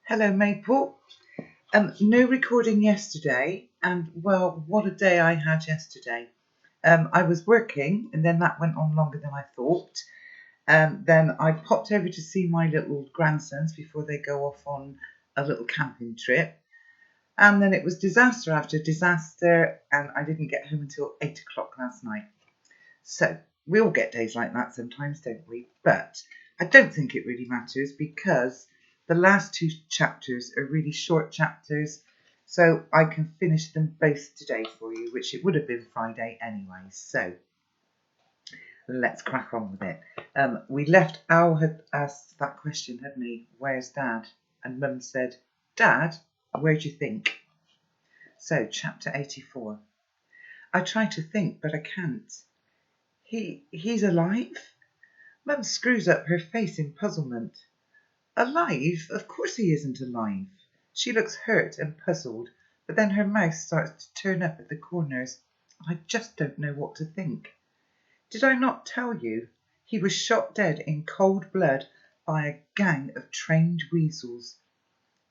Hello, Maple. No recording yesterday, and well, what a day I had yesterday. I was working, and then that went on longer than I thought. Then I popped over to see my little grandsons before they go off on a little camping trip. And then it was disaster after disaster, and I didn't get home until 8 o'clock last night. So we all get days like that sometimes, don't we? But I don't think it really matters because the last two chapters are really short chapters, so I can finish them both today for you, which it would have been Friday anyway. So let's crack on with it. We left, Al had asked that question, hadn't he? Where's Dad? And Mum said, Dad, where do you think? So chapter 84. I try to think, but I can't. He's alive? Mum screws up her face in puzzlement. Alive? Of course he isn't alive. She looks hurt and puzzled, but then her mouth starts to turn up at the corners. I just don't know what to think. Did I not tell you? He was shot dead in cold blood by a gang of trained weasels.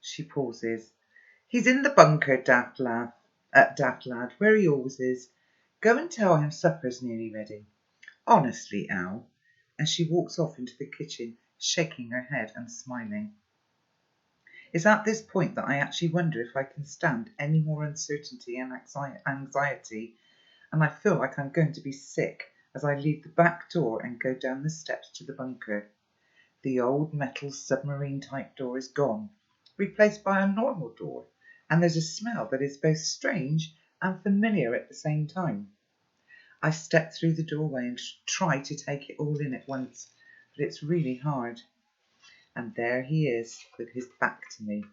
She pauses. He's in the bunker, daft lad, where he always is. Go and tell him supper's nearly ready. Honestly, Al. And she walks off into the kitchen, shaking her head and smiling. It's at this point that I actually wonder if I can stand any more uncertainty and anxiety, and I feel like I'm going to be sick as I leave the back door and go down the steps to the bunker. The old metal submarine-type door is gone, replaced by a normal door, and there's a smell that is both strange and familiar at the same time. I step through the doorway and try to take it all in at once, but it's really hard. And there he is, with his back to me.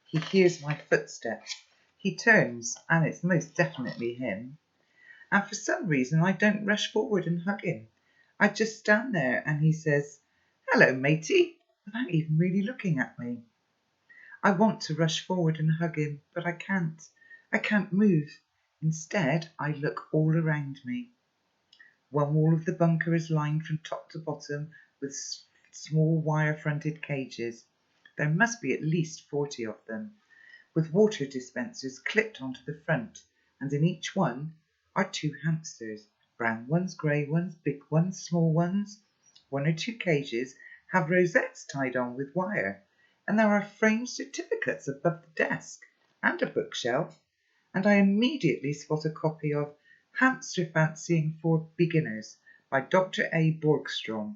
He hears my footsteps. He turns, and it's most definitely him. And for some reason, I don't rush forward and hug him. I just stand there, and he says, Hello, matey, without even really looking at me. I want to rush forward and hug him, but I can't. I can't move. Instead, I look all around me. One wall of the bunker is lined from top to bottom with small wire-fronted cages. There must be at least 40 of them, with water dispensers clipped onto the front, and in each one are 2 hamsters, brown ones, grey ones, big ones, small ones. 1 or 2 cages have rosettes tied on with wire, and there are framed certificates above the desk, and a bookshelf, and I immediately spot a copy of Hamster Fancying for Beginners by Dr. A. Borgstrom,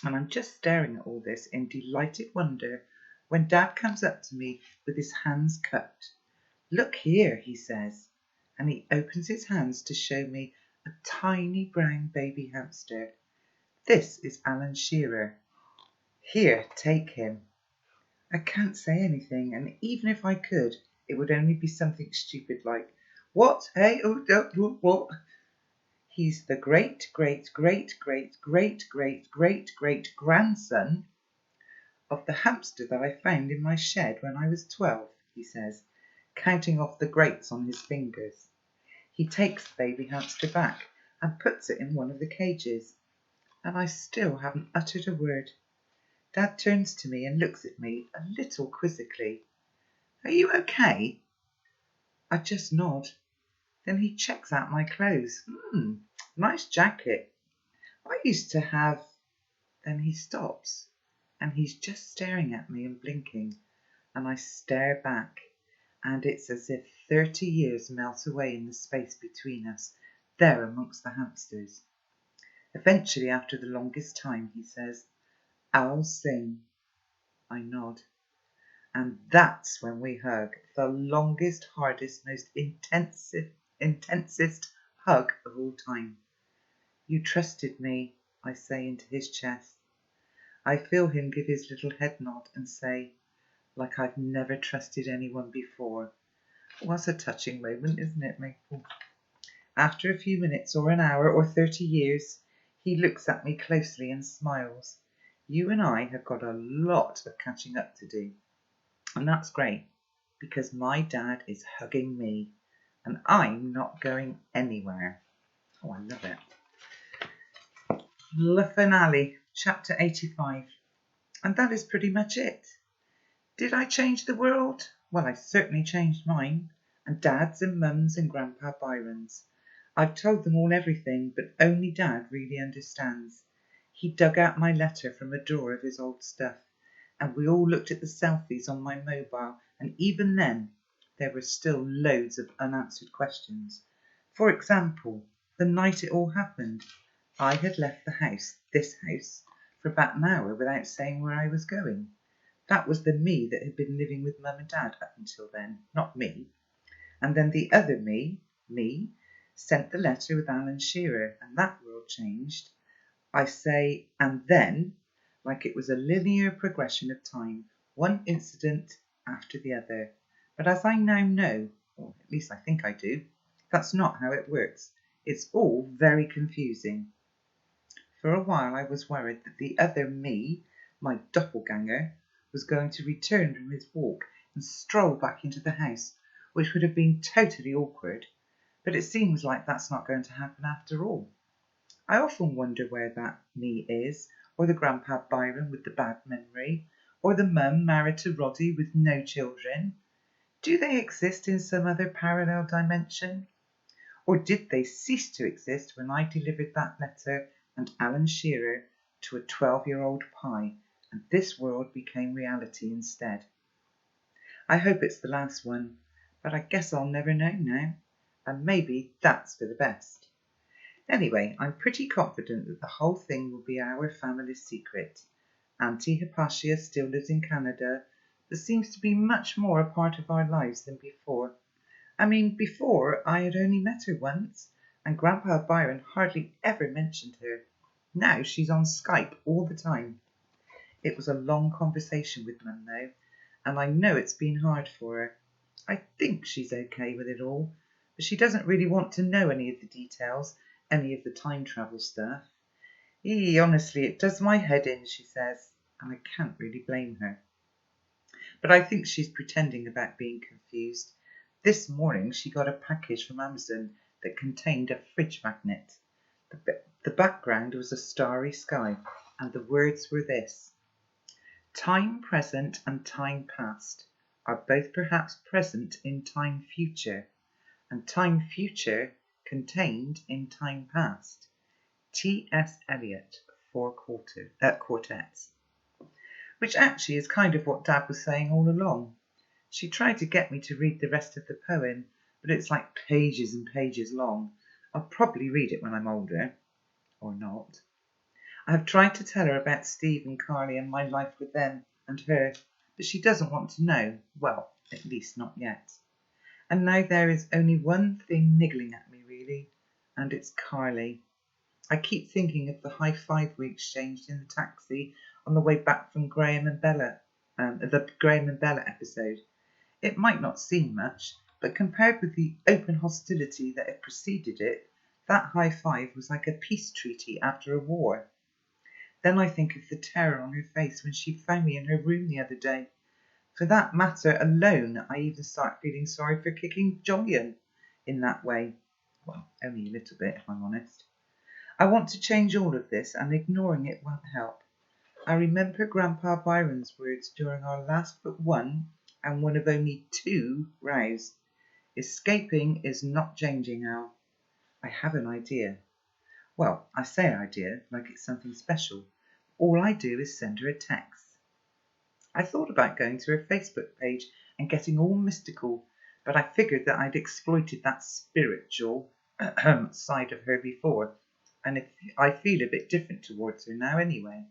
and I'm just staring at all this in delighted wonder when Dad comes up to me with his hands cupped. Look here, he says, and he opens his hands to show me a tiny brown baby hamster. This is Alan Shearer. Here, take him. I can't say anything, and even if I could, it would only be something stupid like, What? Hey? Oh, what? He's the great grandson of the hamster that I found in my shed when I was 12, he says, counting off the greats on his fingers. He takes the baby hamster back and puts it in one of the cages, and I still haven't uttered a word. Dad turns to me and looks at me a little quizzically. Are you okay? I just nod. Then he checks out my clothes. Nice jacket. I used to have... Then he stops, and he's just staring at me and blinking, and I stare back, and it's as if 30 years melt away in the space between us, there amongst the hamsters. Eventually, after the longest time, he says, I'll sing. I nod. And that's when we hug, the longest, hardest, most intensest hug of all time. You trusted me, I say into his chest. I feel him give his little head nod and say, like I've never trusted anyone before. What's a touching moment, isn't it, Maple? After a few minutes or an hour or 30 years, he looks at me closely and smiles. You and I have got a lot of catching up to do. And that's great, because my dad is hugging me, and I'm not going anywhere. Oh, I love it. Le finale, chapter 85. And that is pretty much it. Did I change the world? Well, I certainly changed mine, and Dad's and Mum's and Grandpa Byron's. I've told them all everything, but only Dad really understands. He dug out my letter from a drawer of his old stuff, and we all looked at the selfies on my mobile, and even then there were still loads of unanswered questions. For example, the night it all happened, I had left this house, for about an hour without saying where I was going. That was the me that had been living with Mum and Dad up until then, not me. And then the other me, sent the letter with Alan Shearer, and that world changed. I say, and then, like it was a linear progression of time, one incident after the other. But as I now know, or at least I think I do, that's not how it works. It's all very confusing. For a while I was worried that the other me, my doppelganger, was going to return from his walk and stroll back into the house, which would have been totally awkward, but it seems like that's not going to happen after all. I often wonder where that me is, or the Grandpa Byron with the bad memory, or the mum married to Roddy with no children. Do they exist in some other parallel dimension? Or did they cease to exist when I delivered that letter and Alan Shearer to a 12-year-old pie, and this world became reality instead? I hope it's the last one, but I guess I'll never know now, and maybe that's for the best. Anyway, I'm pretty confident that the whole thing will be our family's secret. Auntie Hypatia still lives in Canada, but seems to be much more a part of our lives than before. I mean, before I had only met her once, and Grandpa Byron hardly ever mentioned her. Now she's on Skype all the time. It was a long conversation with Mum though, and I know it's been hard for her. I think she's okay with it all, but she doesn't really want to know any of the details, any of the time travel stuff. Honestly, it does my head in, she says, and I can't really blame her. But I think she's pretending about being confused. This morning she got a package from Amazon that contained a fridge magnet. The background was a starry sky, and the words were this: time present and time past are both perhaps present in time future, and time future contained in time past. T.S. Eliot, quartets. Which actually is kind of what Dad was saying all along. She tried to get me to read the rest of the poem, but it's like pages and pages long. I'll probably read it when I'm older. Or not. I have tried to tell her about Steve and Carly and my life with them and her, but she doesn't want to know. Well, at least not yet. And now there is only one thing niggling at me, really, and it's Carly. I keep thinking of the high five we exchanged in the taxi on the way back from the Graham and Bella episode. It might not seem much, but compared with the open hostility that had preceded it, that high five was like a peace treaty after a war. Then I think of the terror on her face when she found me in her room the other day. For that matter alone, I even start feeling sorry for kicking Jolyon in that way. Well, only a little bit, if I'm honest. I want to change all of this, and ignoring it won't help. I remember Grandpa Byron's words during our last but one, and one of only two, rows. Escaping is not changing, Al. I have an idea. Well, I say idea like it's something special. All I do is send her a text. I thought about going to her Facebook page and getting all mystical, but I figured that I'd exploited that spiritual side of her before, and I feel a bit different towards her now anyway.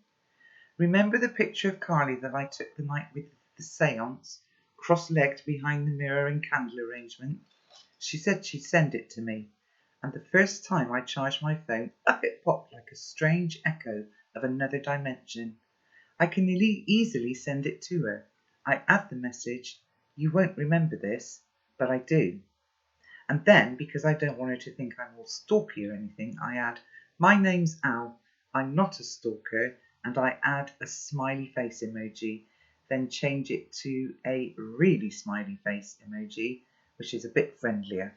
Remember the picture of Carly that I took the night with the séance, cross-legged behind the mirror and candle arrangement? She said she'd send it to me, and the first time I charged my phone, up it popped like a strange echo of another dimension. I can easily send it to her. I add the message, you won't remember this, but I do. And then, because I don't want her to think I'm all stalky or anything, I add, my name's Al, I'm not a stalker, and I add a smiley face emoji, then change it to a really smiley face emoji, which is a bit friendlier.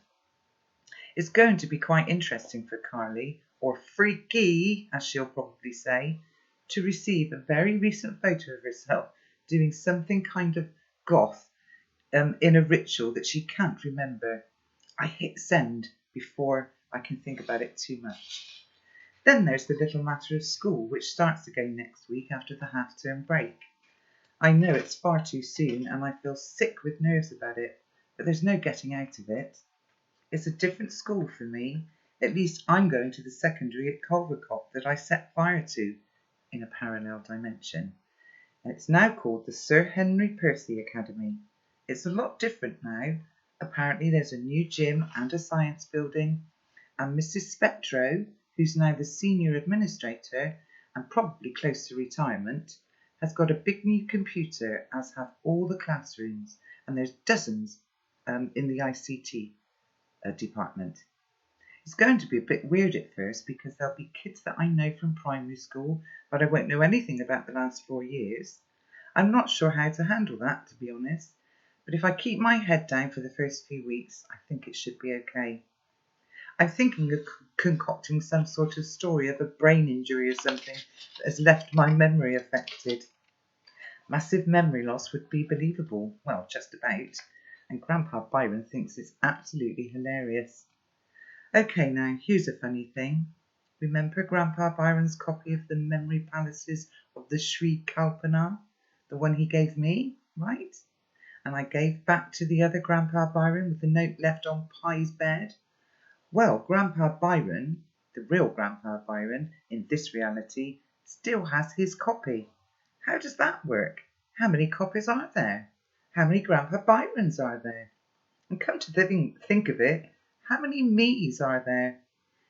It's going to be quite interesting for Carly, or freaky, as she'll probably say, to receive a very recent photo of herself doing something kind of goth in a ritual that she can't remember. I hit send before I can think about it too much. Then there's the little matter of school, which starts again next week after the half-term break. I know it's far too soon and I feel sick with nerves about it, but there's no getting out of it. It's a different school for me. At least I'm going to the secondary at Culvercott that I set fire to in a parallel dimension. And it's now called the Sir Henry Percy Academy. It's a lot different now. Apparently there's a new gym and a science building, and Mrs. Spectro, who's now the senior administrator and probably close to retirement, has got a big new computer, as have all the classrooms, and there's dozens in the ICT department. It's going to be a bit weird at first because there'll be kids that I know from primary school, but I won't know anything about the last 4 years. I'm not sure how to handle that, to be honest, but if I keep my head down for the first few weeks, I think it should be okay. I'm thinking of concocting some sort of story of a brain injury or something that has left my memory affected. Massive memory loss would be believable, well, just about, and Grandpa Byron thinks it's absolutely hilarious. Okay, now, here's a funny thing. Remember Grandpa Byron's copy of the Memory Palaces of the Sri Kalpana? The one he gave me, right? And I gave back to the other Grandpa Byron with the note left on Pie's bed? Well, Grandpa Byron, the real Grandpa Byron, in this reality, still has his copy. How does that work? How many copies are there? How many Grandpa Byrons are there? And come to think of it, how many me's are there?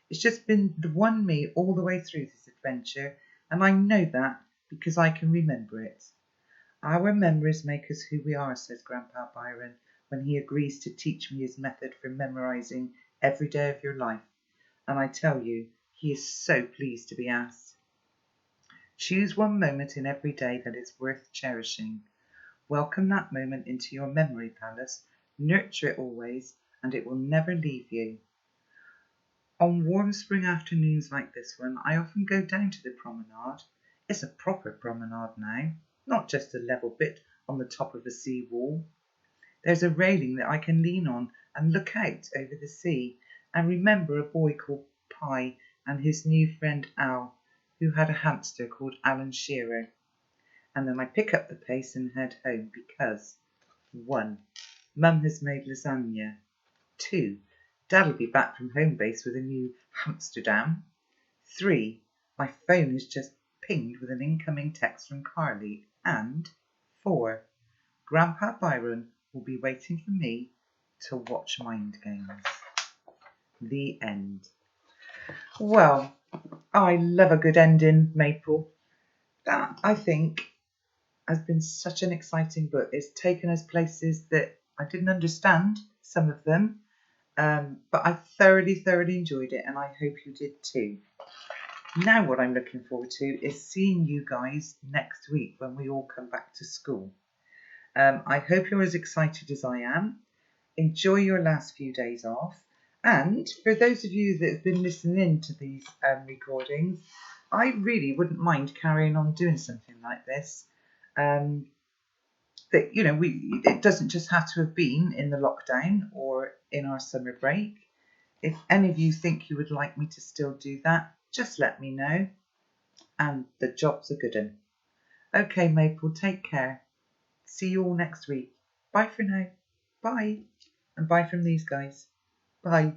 It's just been the one me all the way through this adventure, and I know that because I can remember it. Our memories make us who we are, says Grandpa Byron, when he agrees to teach me his method for memorising every day of your life. And I tell you, he is so pleased to be asked. Choose one moment in every day that is worth cherishing. Welcome that moment into your memory palace, nurture it always, and it will never leave you. On warm spring afternoons like this one, I often go down to the promenade. It's a proper promenade now, not just a level bit on the top of a sea wall. There's a railing that I can lean on and look out over the sea and remember a boy called Pie and his new friend Al, who had a hamster called Alan Shearer. And then I pick up the pace and head home because 1. Mum has made lasagna. 2. Dad'll be back from home base with a new Hamsterdam. 3. My phone is just pinged with an incoming text from Carly. And 4. Grandpa Byron will be waiting for me to watch Mind Games. The end. Well, I love a good ending, Maple. That, I think, has been such an exciting book. It's taken us places that I didn't understand, some of them, but I thoroughly enjoyed it, and I hope you did too. Now what I'm looking forward to is seeing you guys next week when we all come back to school. I hope you're as excited as I am. Enjoy your last few days off. And for those of you that have been listening in to these recordings, I really wouldn't mind carrying on doing something like this. That, you know, it doesn't just have to have been in the lockdown or in our summer break. If any of you think you would like me to still do that, just let me know. And the job's a good one. Okay, Maple, take care. See you all next week. Bye for now. Bye. And bye from these guys. Bye.